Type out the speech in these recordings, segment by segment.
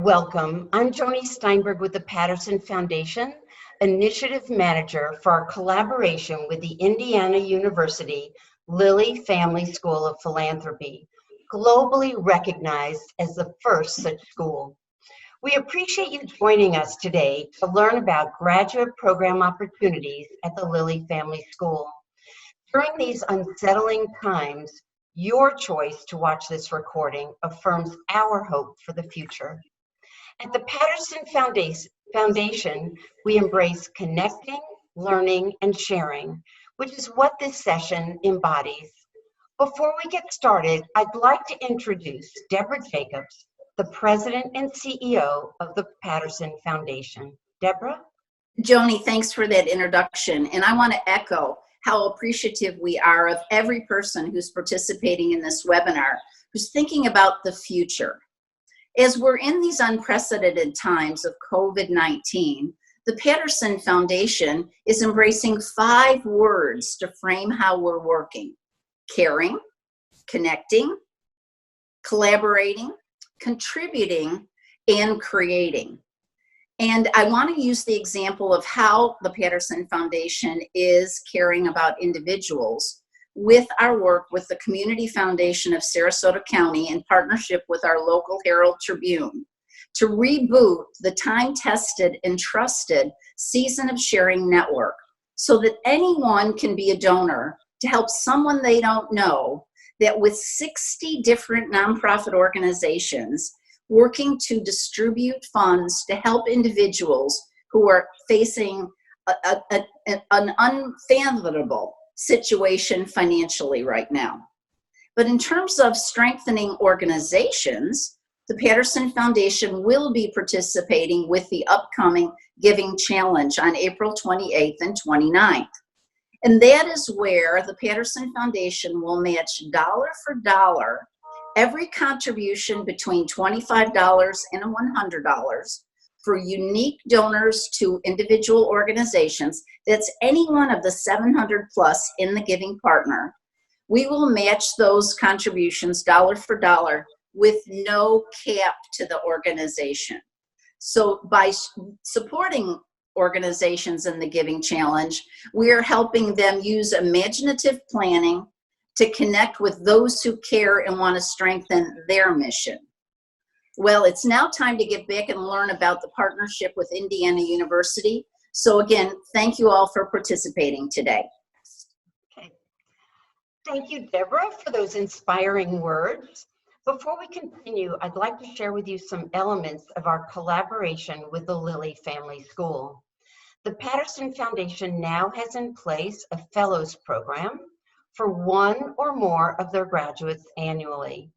Welcome. I'm Joni Steinberg with the Patterson Foundation, Initiative Manager for our collaboration with the Indiana University Lilly Family School of Philanthropy, globally recognized as the first such school. We appreciate you joining us today to learn about graduate program opportunities at the Lilly Family School. During these unsettling times, your choice to watch this recording affirms our hope for the future. At the Patterson Foundation, we embrace connecting, learning, and sharing, which is what this session embodies. Before we get started, I'd like to introduce Debra Jacobs, the President and CEO of the Patterson Foundation. Debra? Joni, thanks for that introduction. And I want to echo how appreciative we are of every person who's participating in this webinar, who's thinking about the future. As we're in these unprecedented times of COVID-19, the Patterson Foundation is embracing 5 words to frame how we're working: caring, connecting, collaborating, contributing, and creating. And I want to use the example of how the Patterson Foundation is caring about individuals with our work with the Community Foundation of Sarasota County in partnership with our local Herald Tribune to reboot the time-tested and trusted Season of Sharing network so that anyone can be a donor to help someone they don't know, that with 60 different nonprofit organizations working to distribute funds to help individuals who are facing an unfathomable situation financially right now. But in terms of strengthening organizations, the Patterson Foundation will be participating with the upcoming Giving Challenge on April 28th and 29th. And that is where the Patterson Foundation will match dollar for dollar every contribution between $25 and $100 for unique donors to individual organizations. That's any one of the 700 plus in the giving partner. We will match those contributions dollar for dollar with no cap to the organization. So by supporting organizations in the Giving Challenge, we are helping them use imaginative planning to connect with those who care and want to strengthen their mission. Well, it's now time to get back and learn about the partnership with Indiana University. So again, thank you all for participating today. Okay. Thank you, Debra, for those inspiring words. Before we continue, I'd like to share with you some elements of our collaboration with the Lilly Family School. The Patterson Foundation now has in place a Fellows Program for one or more of their graduates annually.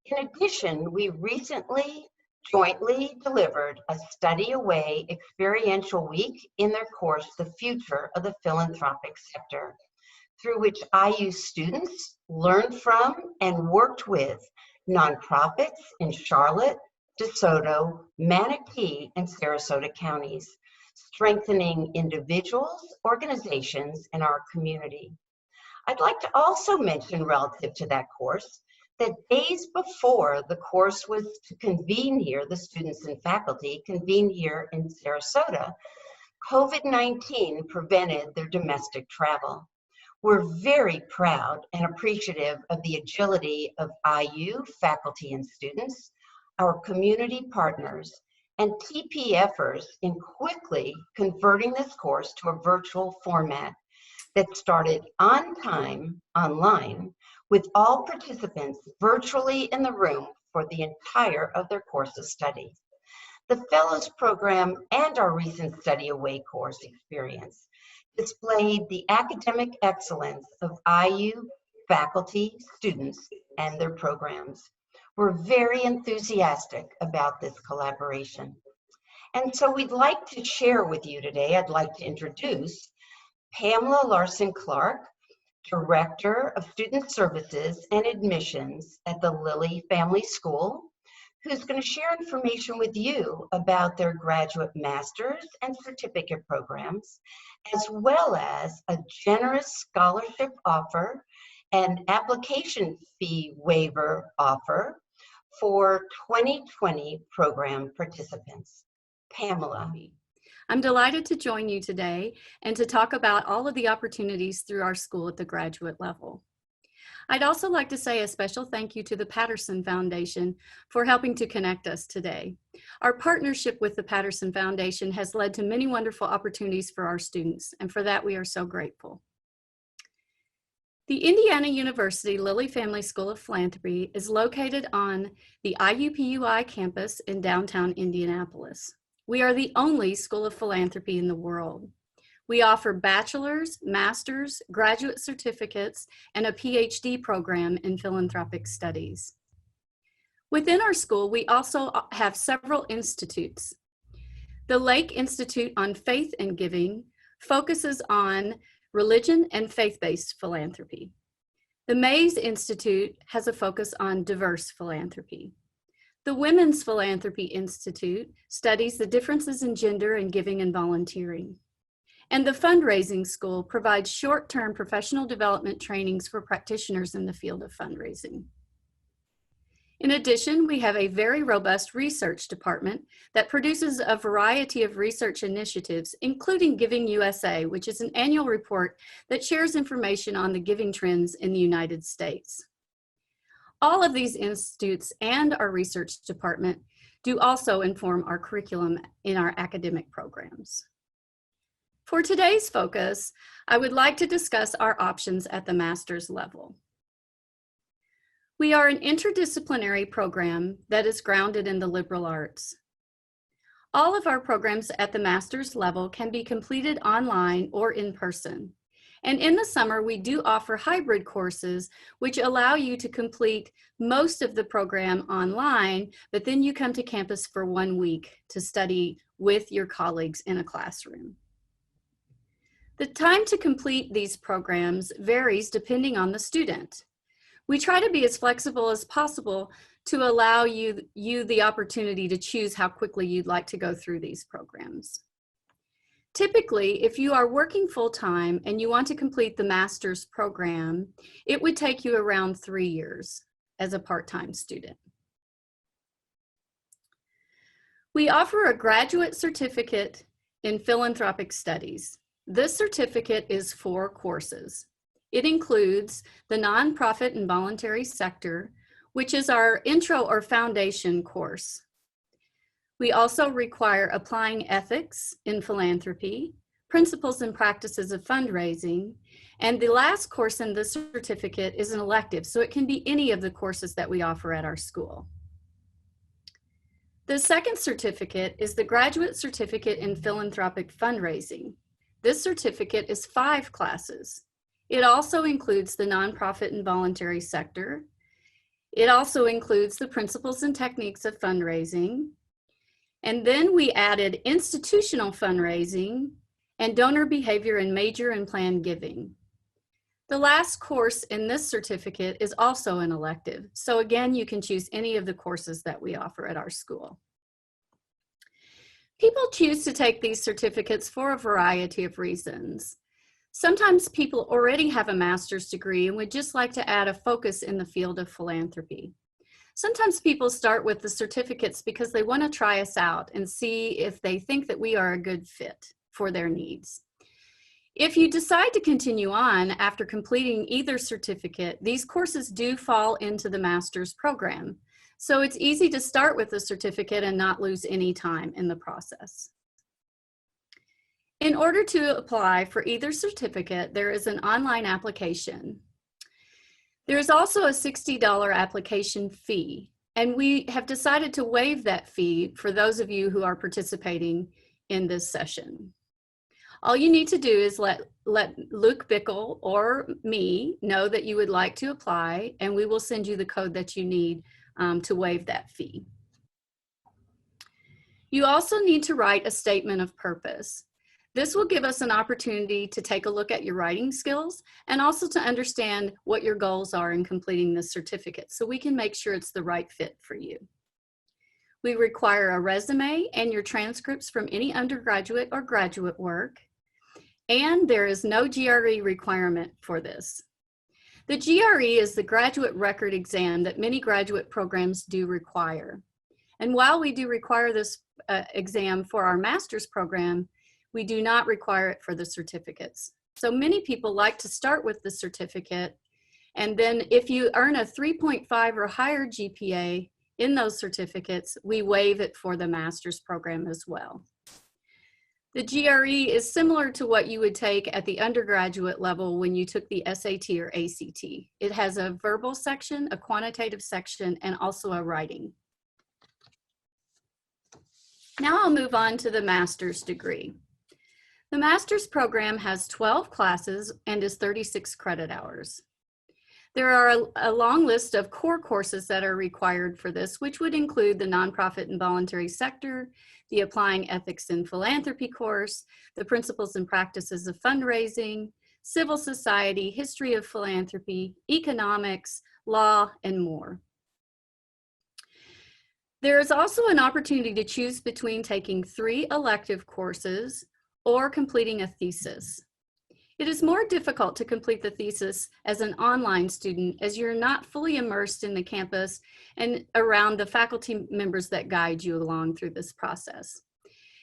In addition, we recently jointly delivered a Study Away experiential week in their course, The Future of the Philanthropic Sector, through which IU students learned from and worked with nonprofits in Charlotte, DeSoto, Manatee, and Sarasota counties, strengthening individuals, organizations, and our community. I'd like to also mention, relative to that course, that days before the course was to convene here, the students and faculty convened here in Sarasota, COVID-19 prevented their domestic travel. We're very proud and appreciative of the agility of IU faculty and students, our community partners, and TPFers in quickly converting this course to a virtual format that started on time online with all participants virtually in the room for the entire of their course of study. The Fellows Program and our recent Study Away course experience displayed the academic excellence of IU faculty, students, and their programs. We're very enthusiastic about this collaboration. And so we'd like to share with you today, I'd like to introduce Pamela Clark, Director of Student Services and Admissions at the Lilly Family School, who's going to share information with you about their graduate master's and certificate programs, as well as a generous scholarship offer and application fee waiver offer for 2020 program participants. Pamela. I'm delighted to join you today and to talk about all of the opportunities through our school at the graduate level. I'd also like to say a special thank you to the Patterson Foundation for helping to connect us today. Our partnership with the Patterson Foundation has led to many wonderful opportunities for our students, and for that we are so grateful. The Indiana University Lilly Family School of Philanthropy is located on the IUPUI campus in downtown Indianapolis. We are the only school of philanthropy in the world. We offer bachelor's, master's, graduate certificates, and a PhD program in philanthropic studies. Within our school, we also have several institutes. The Lake Institute on Faith and Giving focuses on religion and faith-based philanthropy. The Mays Institute has a focus on diverse philanthropy. The Women's Philanthropy Institute studies the differences in gender in giving and volunteering. And the Fundraising School provides short-term professional development trainings for practitioners in the field of fundraising. In addition, we have a very robust research department that produces a variety of research initiatives, including Giving USA, which is an annual report that shares information on the giving trends in the United States. All of these institutes and our research department do also inform our curriculum in our academic programs. For today's focus, I would like to discuss our options at the master's level. We are an interdisciplinary program that is grounded in the liberal arts. All of our programs at the master's level can be completed online or in person. And in the summer, we do offer hybrid courses, which allow you to complete most of the program online, but then you come to campus for 1 week to study with your colleagues in a classroom. The time to complete these programs varies depending on the student. We try to be as flexible as possible to allow you the opportunity to choose how quickly you'd like to go through these programs. Typically, if you are working full-time and you want to complete the master's program, it would take you around 3 years as a part-time student. We offer a graduate certificate in philanthropic studies. This certificate is 4 courses. It includes the nonprofit and voluntary sector, which is our intro or foundation course. We also require applying ethics in philanthropy, principles and practices of fundraising, and the last course in this certificate is an elective, so it can be any of the courses that we offer at our school. The second certificate is the Graduate Certificate in Philanthropic Fundraising. This certificate is 5 classes. It also includes the nonprofit and voluntary sector. It also includes the principles and techniques of fundraising. And then we added institutional fundraising and donor behavior and major and planned giving. The last course in this certificate is also an elective. So again, you can choose any of the courses that we offer at our school. People choose to take these certificates for a variety of reasons. Sometimes people already have a master's degree and would just like to add a focus in the field of philanthropy. Sometimes people start with the certificates because they want to try us out and see if they think that we are a good fit for their needs. If you decide to continue on after completing either certificate, these courses do fall into the master's program. So it's easy to start with the certificate and not lose any time in the process. In order to apply for either certificate, there is an online application. There is also a $60 application fee, and we have decided to waive that fee for those of you who are participating in this session. All you need to do is let Luke Bickle or me know that you would like to apply, and we will send you the code that you need to waive that fee. You also need to write a statement of purpose. This will give us an opportunity to take a look at your writing skills and also to understand what your goals are in completing this certificate so we can make sure it's the right fit for you. We require a resume and your transcripts from any undergraduate or graduate work, and there is no GRE requirement for this. The GRE is the graduate record exam that many graduate programs do require. And while we do require this exam for our master's program, we do not require it for the certificates. So many people like to start with the certificate, and then if you earn a 3.5 or higher GPA in those certificates, we waive it for the master's program as well. The GRE is similar to what you would take at the undergraduate level when you took the SAT or ACT. It has a verbal section, a quantitative section, and also a writing. Now I'll move on to the master's degree. The master's program has 12 classes and is 36 credit hours. There are a long list of core courses that are required for this, which would include the nonprofit and voluntary sector, the Applying Ethics in Philanthropy course, the Principles and Practices of Fundraising, Civil Society, History of Philanthropy, Economics, Law, and more. There is also an opportunity to choose between taking 3 elective courses or completing a thesis. It is more difficult to complete the thesis as an online student, as you're not fully immersed in the campus and around the faculty members that guide you along through this process.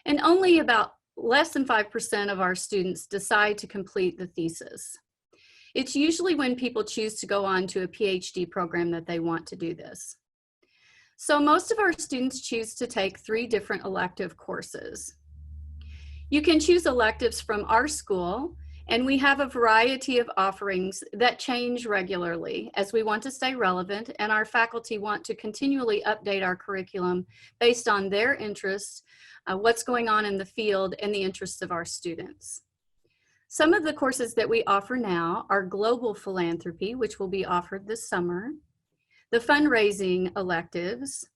And only about less than 5% of our students decide to complete the thesis. It's usually when people choose to go on to a PhD program that they want to do this. So most of our students choose to take 3 different elective courses. You can choose electives from our school, and we have a variety of offerings that change regularly as we want to stay relevant, and our faculty want to continually update our curriculum based on their interests, what's going on in the field, and the interests of our students. Some of the courses that we offer now are Global Philanthropy, which will be offered this summer, the Fundraising electives,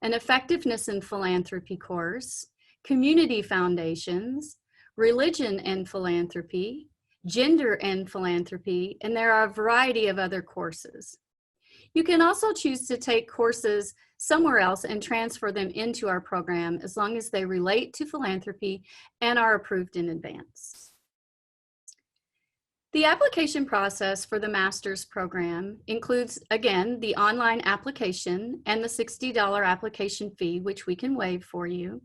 an Effectiveness in Philanthropy course, Community Foundations, Religion and Philanthropy, Gender and Philanthropy, and there are a variety of other courses. You can also choose to take courses somewhere else and transfer them into our program as long as they relate to philanthropy and are approved in advance. The application process for the master's program includes, again, the online application and the $60 application fee, which we can waive for you.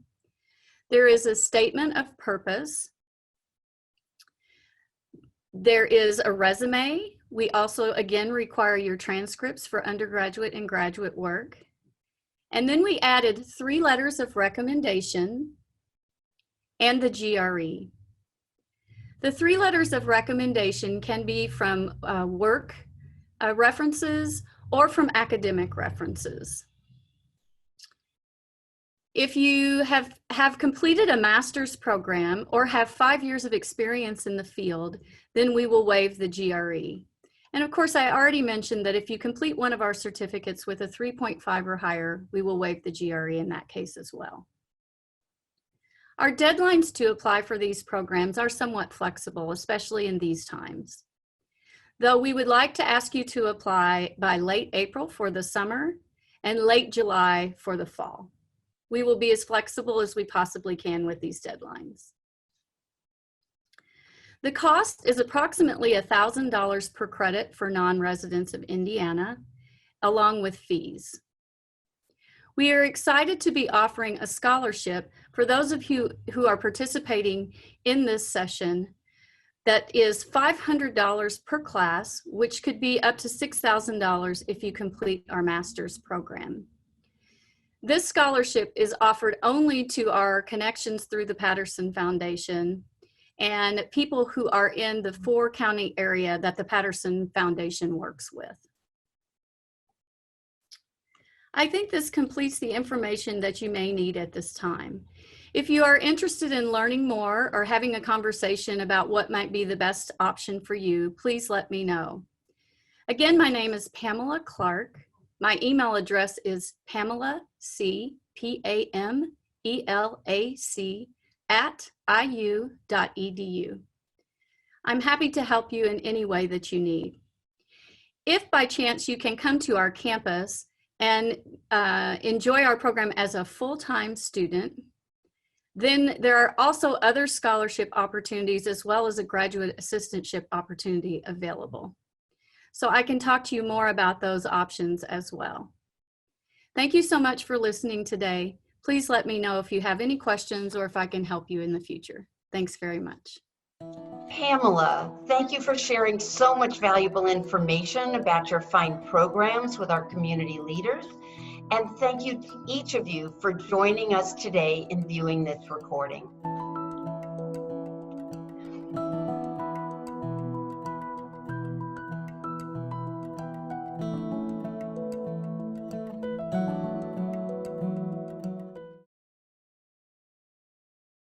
There is a statement of purpose. There is a resume. We also, again, require your transcripts for undergraduate and graduate work. And then we added 3 letters of recommendation and the GRE. The 3 letters of recommendation can be from work references or from academic references. If you have completed a master's program or have 5 years of experience in the field, then we will waive the GRE. And of course, I already mentioned that if you complete one of our certificates with a 3.5 or higher, we will waive the GRE in that case as well. Our deadlines to apply for these programs are somewhat flexible, especially in these times. Though we would like to ask you to apply by late April for the summer and late July for the fall. We will be as flexible as we possibly can with these deadlines. The cost is approximately $1,000 per credit for non-residents of Indiana, along with fees. We are excited to be offering a scholarship for those of you who are participating in this session that is $500 per class, which could be up to $6,000 if you complete our master's program. This scholarship is offered only to our connections through the Patterson Foundation and people who are in the 4-county area that the Patterson Foundation works with. I think this completes the information that you may need at this time. If you are interested in learning more or having a conversation about what might be the best option for you, please let me know. Again, my name is Pamela Clark. My email address is Pamela, P-A-M-E-L-A-C, @iu.edu. I'm happy to help you in any way that you need. If by chance you can come to our campus and enjoy our program as a full-time student, then there are also other scholarship opportunities as well as a graduate assistantship opportunity available. so I can talk to you more about those options as well. Thank you so much for listening today. Please let me know if you have any questions or if I can help you in the future. Thanks very much. Pamela, thank you for sharing so much valuable information about your fine programs with our community leaders. And thank you to each of you for joining us today in viewing this recording.